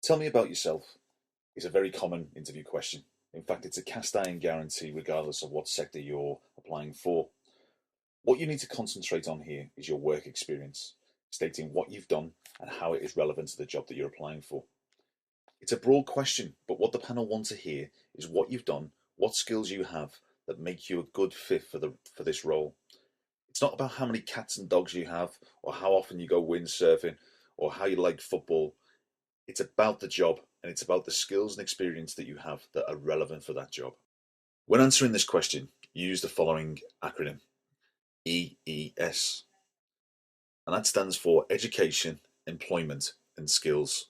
Tell me about yourself is a very common interview question. In fact, it's a cast iron guarantee regardless of what sector you're applying for. What you need to concentrate on here is your work experience, stating what you've done and how it is relevant to the job that you're applying for. It's a broad question, but what the panel want to hear is what you've done, what skills you have that make you a good fit for this role. It's not about how many cats and dogs you have, or how often you go windsurfing, or how you like football. It's about the job and it's about the skills and experience that you have that are relevant for that job. When answering this question, use the following acronym EES, and that stands for Education, Employment, and Skills.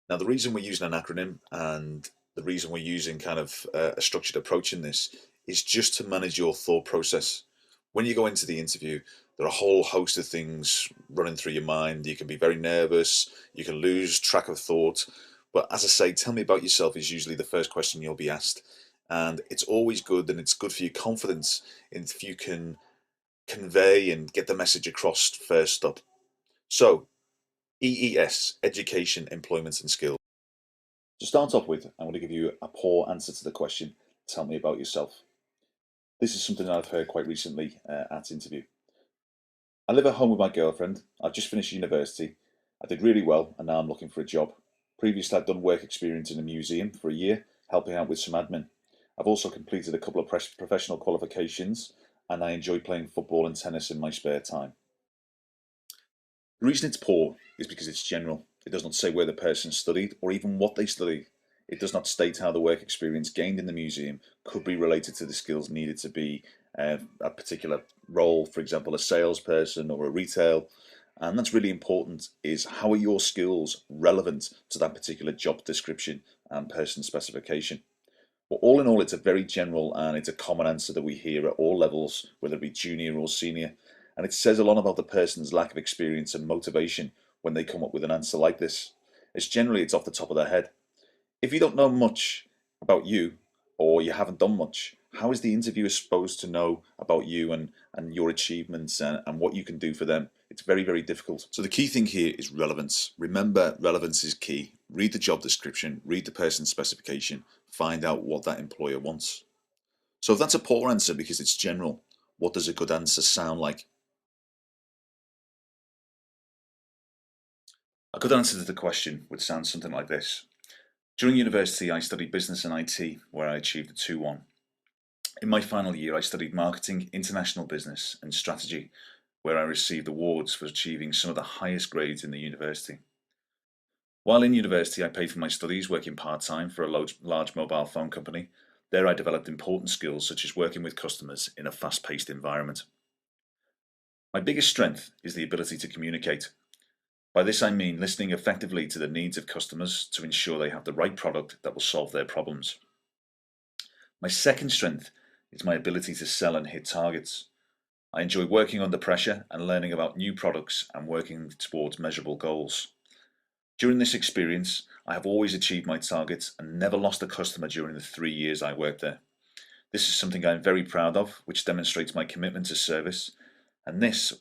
Now, the reason we're using an acronym and the reason we're using kind of a structured approach in this is just to manage your thought process. When you go into the interview, there are a whole host of things running through your mind. You can be very nervous, you can lose track of thought. But as I say, tell me about yourself is usually the first question you'll be asked. And it's always good and it's good for your confidence if you can convey and get the message across first up. So, EES, Education, Employment and Skills. To start off with, I'm going to give you a poor answer to the question, tell me about yourself. This is something I've heard quite recently at interview. I live at home with my girlfriend. I've just finished university. I did really well and now I'm looking for a job. Previously, I'd done work experience in a museum for a year, helping out with some admin. I've also completed a couple of professional qualifications and I enjoy playing football and tennis in my spare time. The reason it's poor is because it's general. It does not say where the person studied or even what they studied. It does not state how the work experience gained in the museum could be related to the skills needed to be a particular role, for example, a salesperson or a retail. And that's really important, is how are your skills relevant to that particular job description and person specification. But all in all, it's a very general and it's a common answer that we hear at all levels, whether it be junior or senior. And it says a lot about the person's lack of experience and motivation when they come up with an answer like this. It's off the top of their head. If you don't know much about you or you haven't done much, how is the interviewer supposed to know about you and your achievements and what you can do for them? It's very, very difficult. So the key thing here is relevance. Remember, relevance is key. Read the job description, read the person's specification, find out what that employer wants. So if that's a poor answer because it's general, what does a good answer sound like? A good answer to the question would sound something like this. During university, I studied business and IT, where I achieved a 2-1. In my final year, I studied marketing, international business, and strategy, where I received awards for achieving some of the highest grades in the university. While in university, I paid for my studies working part-time for a large mobile phone company. There I developed important skills such as working with customers in a fast-paced environment. My biggest strength is the ability to communicate. By this I mean listening effectively to the needs of customers to ensure they have the right product that will solve their problems. My second strength is my ability to sell and hit targets. I enjoy working under pressure and learning about new products and working towards measurable goals. During this experience, I have always achieved my targets and never lost a customer during the 3 years I worked there. This is something I am very proud of, which demonstrates my commitment to service, and this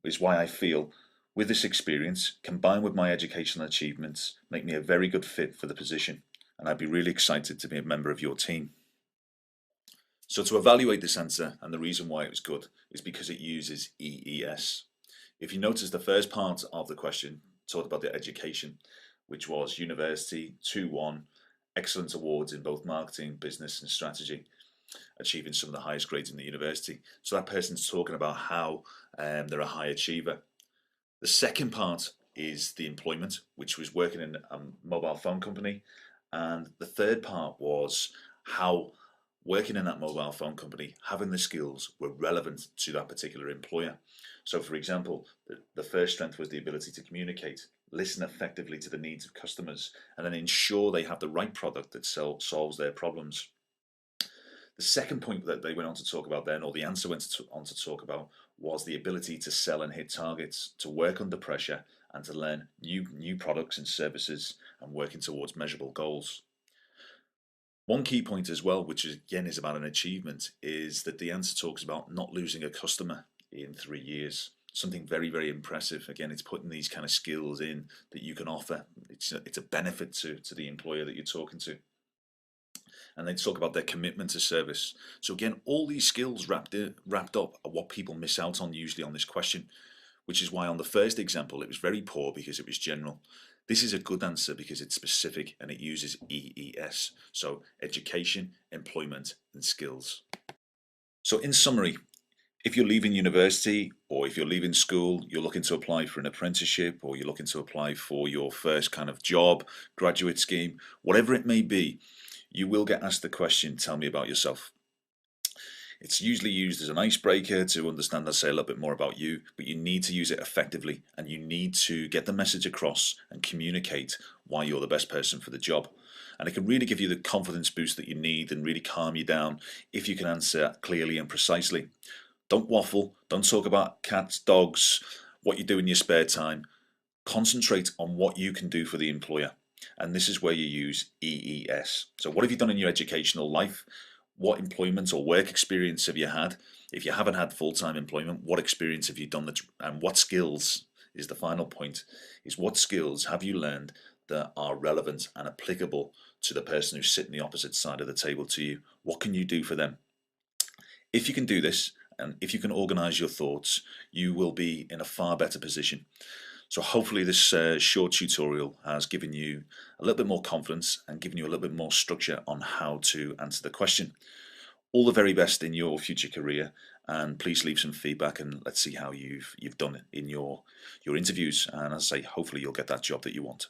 is why I feel with this experience, combined with my educational achievements, make me a very good fit for the position, and I'd be really excited to be a member of your team. So to evaluate this answer, and the reason why it was good, is because it uses EES. If you notice, the first part of the question talked about the education, which was university, 2-1, excellent awards in both marketing, business and strategy, achieving some of the highest grades in the university. So that person's talking about how they're a high achiever. The second part is the employment, which was working in a mobile phone company. And the third part was how working in that mobile phone company, having the skills were relevant to that particular employer. So for example, the first strength was the ability to communicate, listen effectively to the needs of customers, and then ensure they have the right product that solves their problems. The second point that they went on to talk about then, or the answer went on to talk about, was the ability to sell and hit targets, to work under pressure, and to learn new products and services, and working towards measurable goals. One key point as well, which again is about an achievement, is that the answer talks about not losing a customer in 3 years. something very, very impressive. Again, it's putting these kind of skills in that you can offer. It's a benefit to the employer that you're talking to. And they talk about their commitment to service. So again, all these skills wrapped up are what people miss out on usually on this question, which is why on the first example it was very poor because it was general. This is a good answer because it's specific and it uses EES, so education, employment, and skills. So in summary, if you're leaving university or if you're leaving school, you're looking to apply for an apprenticeship or you're looking to apply for your first kind of job, graduate scheme, whatever it may be, you will get asked the question, tell me about yourself. It's usually used as an icebreaker to understand, let's say, a little bit more about you, but you need to use it effectively and you need to get the message across and communicate why you're the best person for the job. And it can really give you the confidence boost that you need and really calm you down if you can answer clearly and precisely. Don't waffle, don't talk about cats, dogs, what you do in your spare time. Concentrate on what you can do for the employer. And this is where you use EES. So what have you done in your educational life? What employment or work experience have you had? If you haven't had full-time employment, what experience have you done and what skills is the final point, is what skills have you learned that are relevant and applicable to the person who's sitting the opposite side of the table to you? What can you do for them? If you can do this, and if you can organize your thoughts, you will be in a far better position. So hopefully this short tutorial has given you a little bit more confidence and given you a little bit more structure on how to answer the question. All the very best in your future career, and please leave some feedback and let's see how you've done it in your interviews. And as I say, hopefully you'll get that job that you want.